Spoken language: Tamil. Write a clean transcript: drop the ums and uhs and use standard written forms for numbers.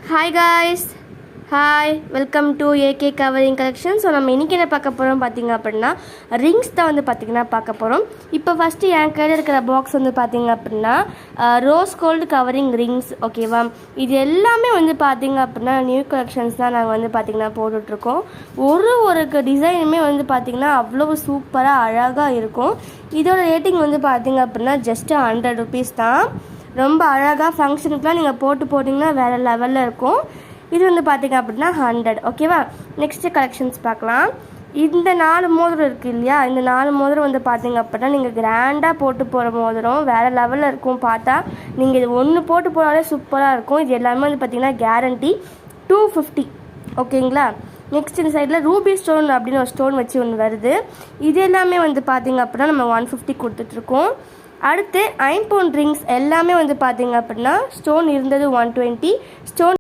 Hi guys, hi, welcome to AK covering collection. So நம்ம இன்றைக்கி என்ன பார்க்க போகிறோம் பார்த்திங்க அப்படின்னா ரிங்ஸ் தான் வந்து பார்த்திங்கன்னா பார்க்க போகிறோம். இப்போ ஃபஸ்ட்டு என் கையில் இருக்கிற பாக்ஸ் வந்து பார்த்திங்க அப்படின்னா ரோஸ் கோல்டு கவரிங் ரிங்ஸ், ஓகேவா? இது எல்லாமே வந்து பார்த்திங்க அப்படின்னா நியூ கலெக்ஷன்ஸ் தான் நாங்கள் வந்து பார்த்திங்கன்னா போட்டுட்ருக்கோம். ஒரு டிசைனுமே வந்து பார்த்திங்கன்னா அவ்வளோ சூப்பராக அழகாக இருக்கும். இதோட ரேட்டிங் வந்து பார்த்திங்க அப்படின்னா ஜஸ்ட்டு 100 rupees தான். ரொம்ப அழகாக ஃபங்க்ஷனுக்குலாம் நீங்கள் போட்டிங்கன்னா வேறு லெவலில் இருக்கும். இது வந்து பார்த்திங்க அப்படின்னா 100, ஓகேவா? நெக்ஸ்ட்டு கலெக்ஷன்ஸ் பார்க்கலாம். இந்த 4 மோதிரம் இருக்குது இல்லையா, இந்த 4 மோதிரம் வந்து பார்த்திங்க அப்படின்னா நீங்கள் கிராண்டாக போட்டு போகிற மோதிரம் வேறு லெவலில் இருக்கும். பார்த்தா நீங்கள் இது ஒன்று போட்டு போனாலே சூப்பராக இருக்கும். இது எல்லாமே வந்து பார்த்திங்கன்னா கேரண்டி 250, ஓகேங்களா? நெக்ஸ்ட் இந்த சைடில் ரூபி ஸ்டோன் அப்படின்னு ஒரு ஸ்டோன் வச்சு ஒன்று வருது. இது எல்லாமே வந்து பார்த்திங்க அப்படின்னா நம்ம 150 கொடுத்துட்ருக்கோம். அடுத்து 5 பவுண்ட் ரிங்ஸ் எல்லாமே வந்து பார்த்திங்க அப்படின்னா ஸ்டோன் இருந்தது 120, ஸ்டோன்